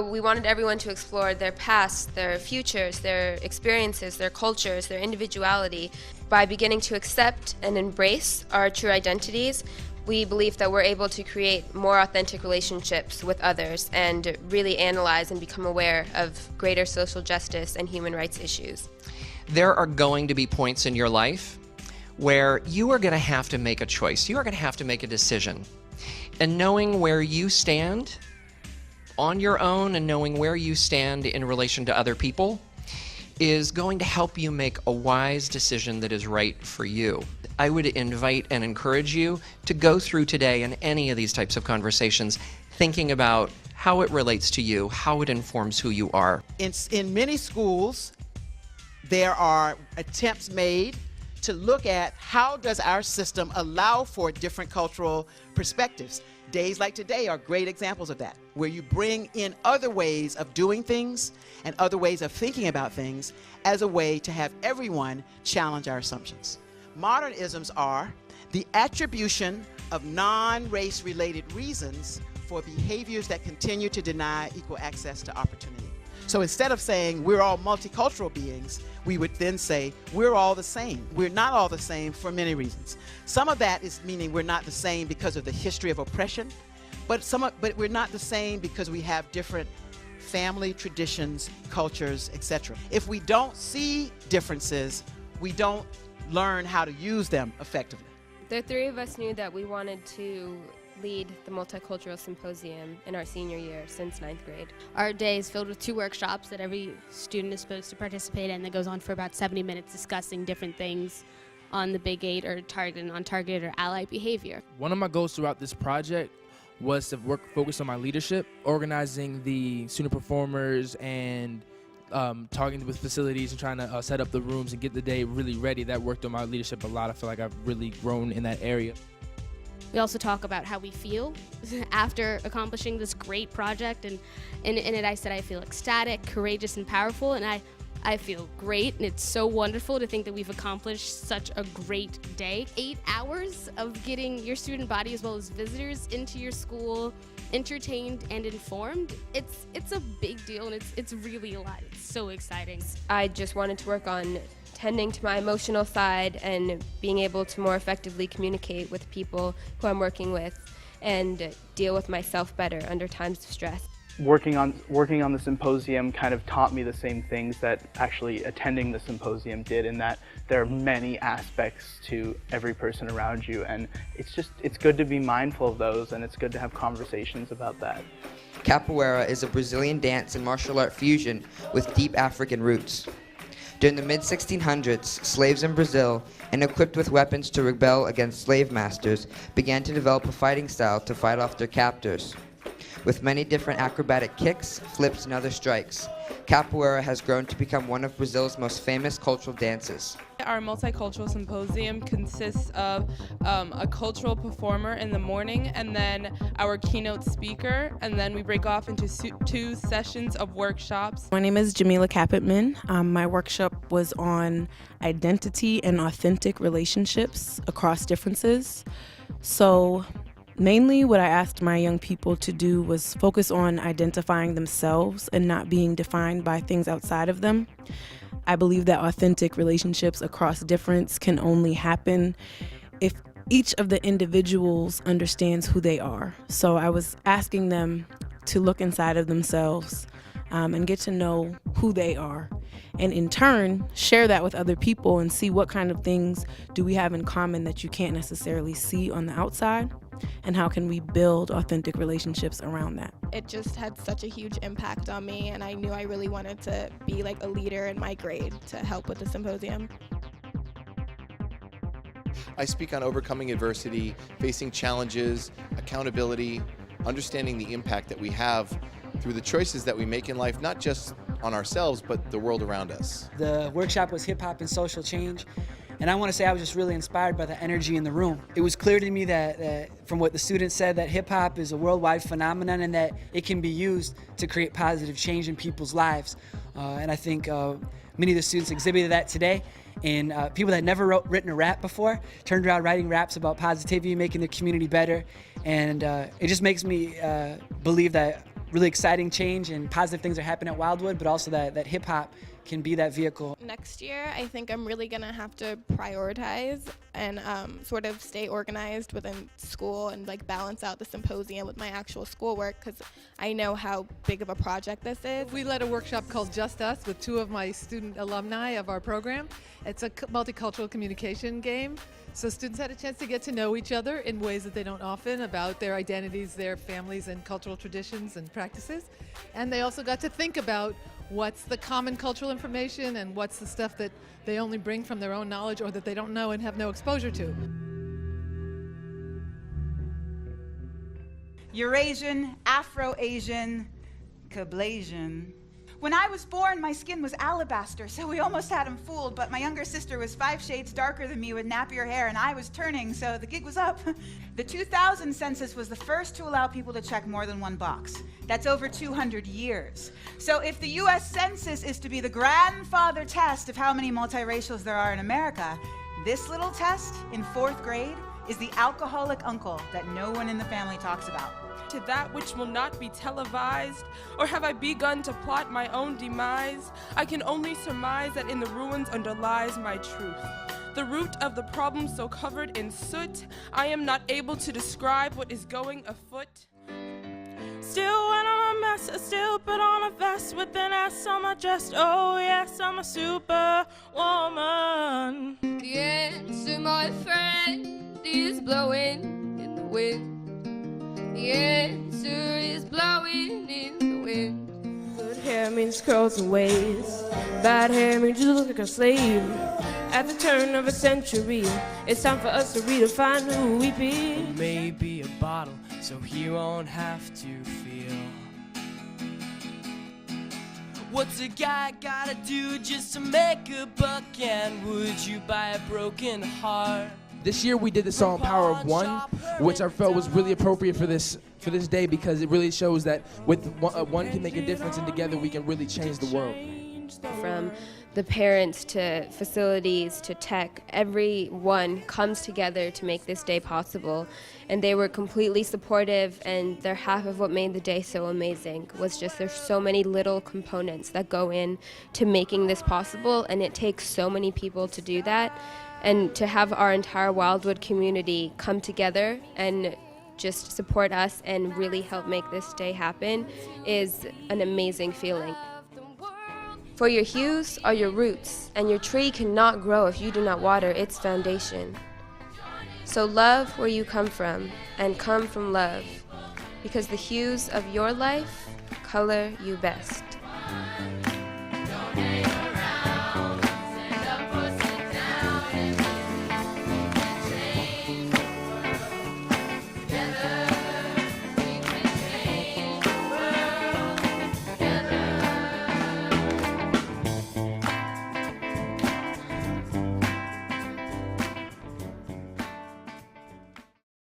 We wanted everyone to explore their past, their futures, their experiences, their cultures, their individuality. By beginning to accept and embrace our true identities, we believe that we're able to create more authentic relationships with others and really analyze and become aware of greater social justice and human rights issues. There are going to be points in your life where you are going to have to make a choice. You are going to have to make a decision. And knowing where you stand on your own and knowing where you stand in relation to other people is going to help you make a wise decision that is right for you. I would invite and encourage you to go through today in any of these types of conversations thinking about how it relates to you, how it informs who you are. In many schools, there are attempts made to look at how does our system allow for different cultural perspectives. Days like today are great examples of that, where you bring in other ways of doing things and other ways of thinking about things as a way to have everyone challenge our assumptions. Modernisms are the attribution of non-race related reasons for behaviors that continue to deny equal access to opportunity. So instead of saying we're all multicultural beings, we would then say we're all the same. We're not all the same for many reasons. Some of that is meaning we're not the same because of the history of oppression, but we're not the same because we have different family traditions, cultures, etc. If we don't see differences, we don't learn how to use them effectively. The three of us knew that we wanted to lead the Multicultural Symposium in our senior year since 9th grade. Our day is filled with 2 workshops that every student is supposed to participate in that goes on for about 70 minutes discussing different things on the Big 8 or target and on-target or ally behavior. One of my goals throughout this project was to focus on my leadership, organizing the student performers and talking with facilities and trying to set up the rooms and get the day really ready. That worked on my leadership a lot. I feel like I've really grown in that area. We also talk about how we feel after accomplishing this great project, and in it I said I feel ecstatic, courageous, and powerful, and I feel great, and it's so wonderful to think that we've accomplished such a great day. 8 hours of getting your student body as well as visitors into your school, entertained and informed. It's a big deal, and it's really a lot. It's so exciting. I just wanted to work on tending to my emotional side and being able to more effectively communicate with people who I'm working with and deal with myself better under times of stress. Working on the symposium kind of taught me the same things that actually attending the symposium did, in that there are many aspects to every person around you, and it's good to be mindful of those, and it's good to have conversations about that. Capoeira is a Brazilian dance and martial art fusion with deep African roots. During the mid-1600s, slaves in Brazil, and equipped with weapons to rebel against slave masters, began to develop a fighting style to fight off their captors. With many different acrobatic kicks, flips, and other strikes, Capoeira has grown to become one of Brazil's most famous cultural dances. Our multicultural symposium consists of a cultural performer in the morning and then our keynote speaker, and then we break off into 2 sessions of workshops. My name is Jamila Capitman. My workshop was on identity and authentic relationships across differences. So mainly what I asked my young people to do was focus on identifying themselves and not being defined by things outside of them. I believe that authentic relationships across difference can only happen if each of the individuals understands who they are. So I was asking them to look inside of themselves and get to know who they are, and in turn share that with other people and see what kind of things do we have in common that you can't necessarily see on the outside, and how can we build authentic relationships around that. It just had such a huge impact on me, and I knew I really wanted to be like a leader in my grade to help with the symposium. I speak on overcoming adversity, facing challenges, accountability, understanding the impact that we have through the choices that we make in life, not just on ourselves, but the world around us. The workshop was hip hop and social change, and I want to say I was just really inspired by the energy in the room. It was clear to me that from what the students said, that hip hop is a worldwide phenomenon and that it can be used to create positive change in people's lives. And I think many of the students exhibited that today. And people that never written a rap before turned around writing raps about positivity, making the community better. And it just makes me believe that really exciting change and positive things are happening at Wildwood, but also that hip hop can be that vehicle. Next year, I think I'm really going to have to prioritize and sort of stay organized within school and like balance out the symposium with my actual schoolwork, because I know how big of a project this is. We led a workshop called Just Us with 2 of my student alumni of our program. It's a multicultural communication game. So students had a chance to get to know each other in ways that they don't often, about their identities, their families, and cultural traditions and practices. And they also got to think about what's the common cultural information and what's the stuff that they only bring from their own knowledge or that they don't know and have no exposure to. Eurasian, Afro-Asian, Kablasian. When I was born, my skin was alabaster, so we almost had him fooled, but my younger sister was 5 shades darker than me with nappier hair, and I was turning, so the gig was up. The 2000 census was the first to allow people to check more than one box. That's over 200 years. So if the US Census is to be the grandfather test of how many multiracials there are in America, this little test in 4th grade is the alcoholic uncle that no one in the family talks about. To that which will not be televised, or have I begun to plot my own demise? I can only surmise that in the ruins underlies my truth. The root of the problem so covered in soot, I am not able to describe what is going afoot. Still when I'm a mess, I still put on a vest with an ass on my chest. Oh yes, I'm a superwoman. The answer, my friend, is blowing in the wind. The answer is blowing in the wind. Good hair means curls and waves. Bad hair means you look like a slave. At the turn of a century, it's time for us to redefine who we be. Maybe a bottle, so he won't have to feel. What's a guy gotta do just to make a buck? And would you buy a broken heart? This year we did the song Power of One, which I felt was really appropriate for this day, because it really shows that with one can make a difference, and together we can really change the world. From the parents to facilities to tech, everyone comes together to make this day possible. And they were completely supportive, and they're half of what made the day so amazing was just there's so many little components that go in to making this possible, and it takes so many people to do that. And to have our entire Wildwood community come together and just support us and really help make this day happen is an amazing feeling. For your hues are your roots, and your tree cannot grow if you do not water its foundation. So love where you come from, and come from love, because the hues of your life color you best.